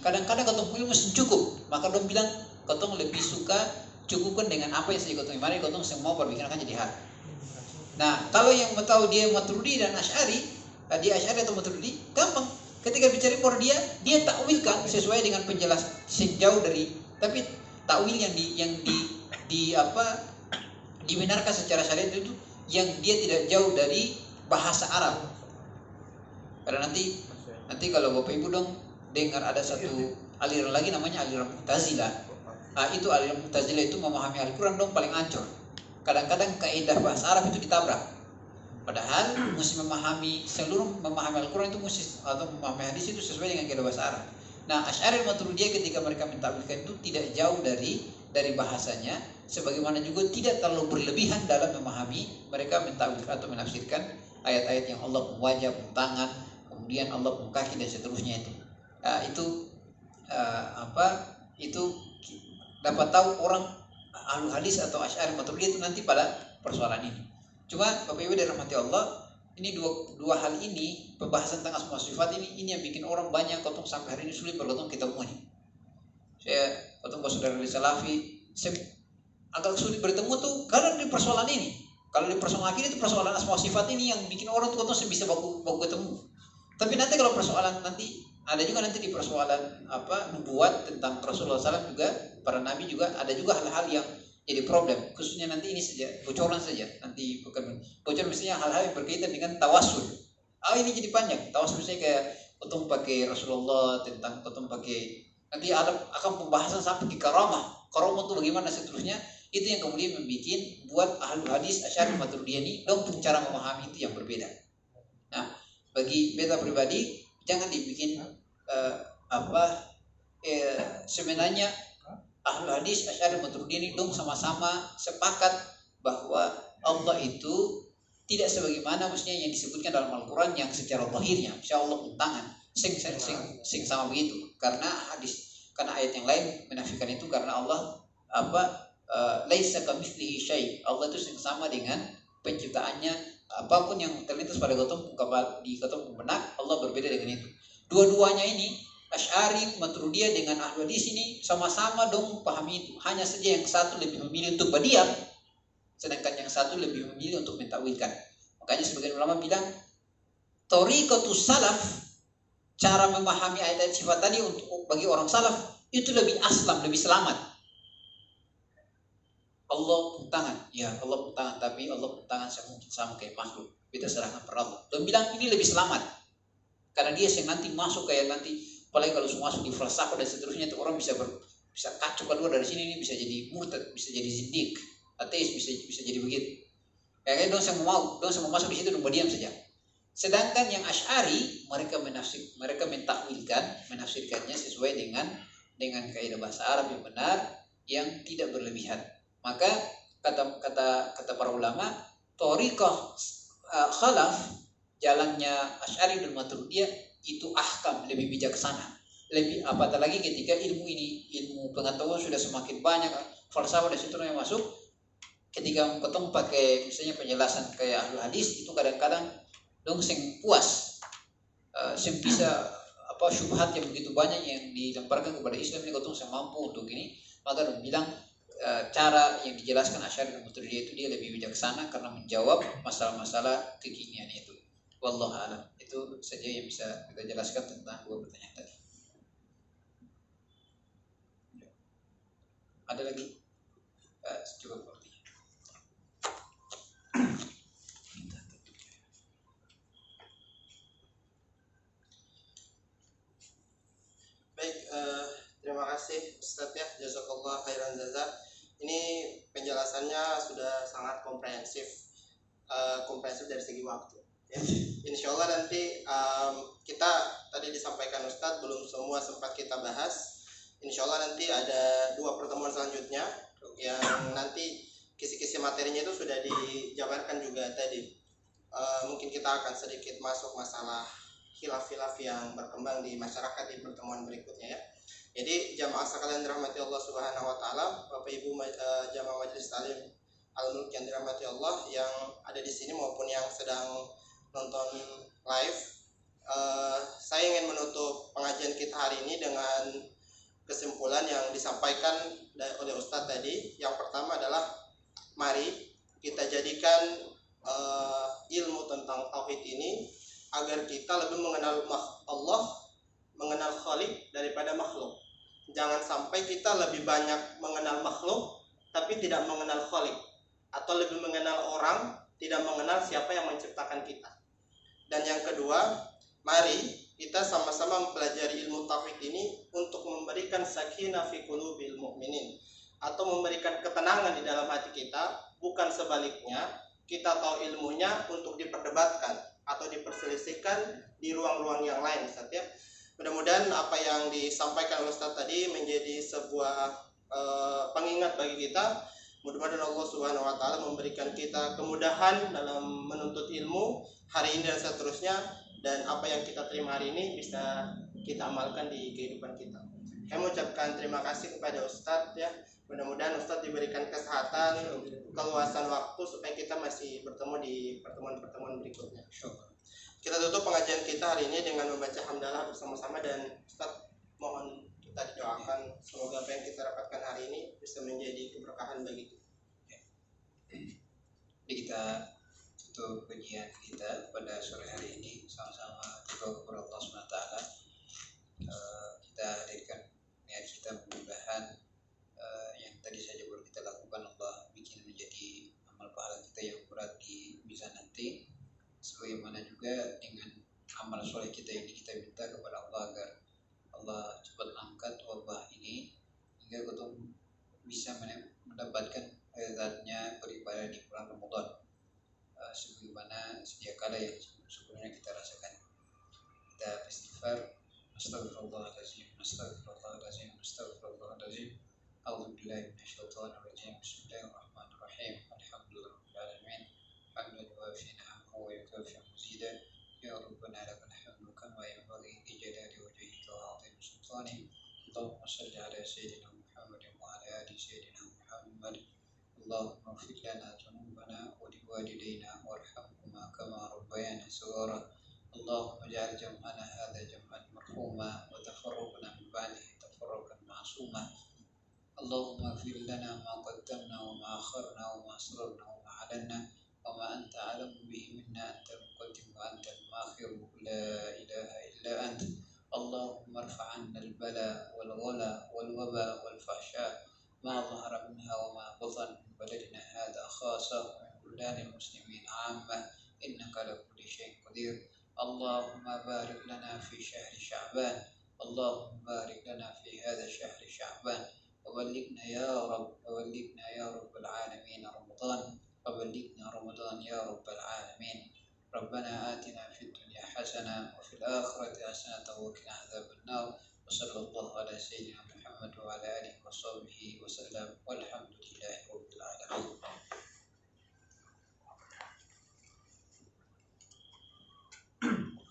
kadang-kadang katong ilmu cukup, maka dong bilang katong lebih suka cukupkan dengan apa yang saja katong imani, katong semua perbicaraan jadi hal. Nah, kalau yang mau tahu dia Maturidi dan Asy'ari, dia Asy'ari atau Maturidi, gampang. Ketika bicara por dia takwilkan sesuai dengan penjelasan sejauh dari, tapi takwil yang dibenarkan secara syariat itu yang dia tidak jauh dari bahasa Arab. Karena nanti kalau Bapak Ibu dong dengar ada satu aliran lagi namanya aliran Mu'tazilah. Itu aliran Mu'tazilah itu memahami Al-Quran dong paling ancur. Kadang-kadang kaidah bahasa Arab itu ditabrak. Padahal mesti memahami Al-Quran itu mesti, atau memahami hadis itu sesuai dengan kaidah bahasa Arab. Nah, Asy'ari Maturidiyah ketika mereka mentakwilkan itu tidak jauh dari bahasanya, sebagaimana juga tidak terlalu berlebihan dalam memahami. Mereka mentakwilkan atau menafsirkan ayat-ayat yang Allah wajah, tangan, kemudian Allah kaki dan seterusnya itu. Itu dapat tahu orang ahlu hadis atau Asy'ari Maturidiyah itu nanti pada persoalan ini. Cuma Bapak Ibu dirahmati Allah, ini dua hal ini, pembahasan tentang asma sifat ini yang bikin orang banyak kotong sampai hari ini sulit berkotong ketemu nih. Saya kotong saudara di Salafi, agak sulit bertemu tuh karena di persoalan ini. Kalau di persoalan akhir itu persoalan asma sifat ini yang bikin orang tuh kotong bisa baku ketemu. Tapi nanti kalau persoalan nanti ada juga nanti di persoalan nubuat tentang Rasulullah SAW juga, para nabi juga ada juga hal-hal yang jadi problem, khususnya nanti ini saja, bocoran saja, nanti bukan bocor misalnya hal-hal yang berkaitan dengan tawasul. Ini jadi panjang, tawasul misalnya kayak potong pakai Rasulullah, tentang potong pakai, nanti akan pembahasan sampai ke karamah itu bagaimana seterusnya, itu yang kemudian buat ahli hadis Asy'ari Maturidiyah ini dong cara memahami itu yang berbeda. Nah, bagi beta pribadi jangan dibikin sebenarnya ahlu hadis Asy'ari Maturidiyah ini dong sama-sama sepakat bahwa Allah itu tidak sebagaimana maksudnya yang disebutkan dalam Al-Quran yang secara zahirnya insya Allah tangan sing sama begitu, karena ayat yang lain menafikan itu, karena Allah laisa kamitslihi syai', Allah itu sing sama dengan penciptaannya, apapun yang terlintas pada di gotong benak Allah berbeda dengan itu. Dua-duanya ini Asy'ari Maturidiyah dengan ahlu hadis ini sama-sama dong pahami itu. Hanya saja yang satu lebih memilih untuk berdiam, sedangkan yang satu lebih memilih untuk mentakwilkan. Makanya sebagian ulama bilang thariqatus salaf, cara memahami ayat-ayat sifat tadi untuk bagi orang salaf itu lebih aslam, lebih selamat. Allah pun tangan, ya Allah pun tangan, tapi Allah pun tangan sama kayak makhluk. Kita serahkan pada Allah. Dan bilang ini lebih selamat. Karena dia yang nanti masuk kayak nanti, apalagi kalau semua masuk di falsafah dan seterusnya, itu orang bisa kacau keluar dari sini, ini bisa jadi murtad, bisa jadi zindik, ateis, bisa jadi begitu. Kayaknya dong semua masuk di situ dong diam saja. Sedangkan yang Asy'ari mereka menafsirkannya sesuai dengan kaidah bahasa Arab yang benar, yang tidak berlebihan. Maka kata para ulama, thariqah khalaf, jalannya Asy'ari dan Maturidiyah itu ahkam, lebih bijaksana, lebih apatah lagi ketika ilmu pengetahuan sudah semakin banyak, falsafah dan situ yang masuk. Ketika ketemu pakai misalnya penjelasan kayak ahli hadis, itu kadang-kadang dong sing puas, sing bisa syubhat yang begitu banyak yang dilemparkan kepada Islam ini, ketemu sing mampu untuk ini, maka dong bilang cara yang dijelaskan Asy'ari dan Maturidiyah itu dia lebih bijaksana karena menjawab masalah-masalah kekinian itu. Wallahu a'lam. Itu saja yang bisa kita jelaskan tentang dua pertanyaan tadi. Ada lagi? Coba berarti. Baik, terima kasih Ustadz ya, jazakallah khairan jazak. Ini penjelasannya sudah sangat komprehensif dari segi waktu. Ya. Insya Allah nanti kita tadi disampaikan Ustadz belum semua sempat kita bahas. Insya Allah nanti ada 2 pertemuan selanjutnya yang nanti kisi-kisi materinya itu sudah dijabarkan juga tadi. Mungkin kita akan sedikit masuk masalah khilaf-khilaf yang berkembang di masyarakat di pertemuan berikutnya ya. Jadi jamaah sekalian dirahmati Allah Subhanahu wa taala, Bapak Ibu jamaah Majelis Taklim Al-Mulk yang dirahmati Allah yang ada di sini maupun yang sedang nonton live, Saya ingin menutup pengajian kita hari ini dengan kesimpulan yang disampaikan oleh Ustadz tadi. Yang pertama adalah mari kita jadikan ilmu tentang tauhid ini agar kita lebih mengenal Allah, mengenal Khalik daripada makhluk. Jangan sampai kita lebih banyak mengenal makhluk tapi tidak mengenal Khalik, atau lebih mengenal orang tidak mengenal siapa yang menciptakan kita. Dan yang kedua, mari kita sama-sama mempelajari ilmu tauhid ini untuk memberikan sakinah fi qulubil mu'minin, atau memberikan ketenangan di dalam hati kita, bukan sebaliknya kita tahu ilmunya untuk diperdebatkan atau diperselisihkan di ruang-ruang yang lain, Ustaz ya. Mudah-mudahan apa yang disampaikan oleh Ustaz tadi menjadi sebuah pengingat bagi kita. Mudah-mudahan Allah Subhanahu wa taala memberikan kita kemudahan dalam menuntut ilmu hari ini dan seterusnya, dan apa yang kita terima hari ini bisa kita amalkan di kehidupan kita. Saya mengucapkan terima kasih kepada Ustadz ya. Mudah-mudahan Ustadz diberikan kesehatan, keluasan waktu supaya kita masih bertemu di pertemuan-pertemuan berikutnya. Kita tutup pengajian kita hari ini dengan membaca hamdalah bersama-sama, dan Ustadz mohon kita didoakan semoga apa yang kita dapatkan hari ini bisa menjadi keberkahan bagi kita. Jadi kita tutup kajian kita pada sore hari ini sama-sama berdoa kepada Allah SWT. Kita hadirkan niat kita, mudah-mudahan yang tadi saja baru kita lakukan Allah bikin menjadi amal pahala kita yang berat di mizan nanti. Sebagaimana juga dengan amal soleh kita ini kita minta kepada Allah agar Allah cepat angkat wabah ini hingga kita bisa mendapatkan zatnya beribadah di bulan Ramadan sebagaimana sedia kala yang sebelumnya kita rasakan. Kita istighfar, astagfirullahaladzim, astagfirullahaladzim, astagfirullahaladzim, a'udzubillahi minasyaitonir rajim, bismillahirrahmanirrahim, alhamdulillahirabbil alamin, hamdan yuwafi ni'amahu wa yukafi mazidah, ya rabbana lakal hamdu kama yanbaghi li jalali wajhika wa 'azimi sultanik. Allahumma shalli ala sayyidina Muhammad wa ala ali sayyidina Muhammad. Allahumma ighfir lana dhunubana wa liwalidayna warhamhuma kama rabbayana shaghira. Allahumma ij'al jam'ana hadha jam'an marhuma wa tafarraqna min ba'dihi tafarraqan ma'suma. Allahumma ighfir lana ma qaddamna wa ma akharna wa ma asrarna wa ma a'lanna wa ma anta a'lamu bihi minna, anta al-muqaddim wa anta al-mu'akhir, la ilaha illa anta. Allahumma irfa' 'anna al-bala wal ghala wal waba wal fahsya ma dhahara minha wa ma batan min baladina hadha khassa wa min buldanil muslimin 'ammah, innaka ala kulli syai'in qadir. Allahumma barik lana fi syahri sya'ban, Allahumma barik lana fi hadha syahri sya'ban, wa ballighna ya Rabb, wa ballighna ya Rabbal alamin Ramadan, wa ballighna Ramadan ya Rabbal alamin. Rabbana atina fid dunya hasanah wa fil akhirati hasanah wa qina adzaban nar. Wa sallallahu ala sayyidina Muhammad wa ala alihi wa sahbihi wa sallam, walhamdulillah.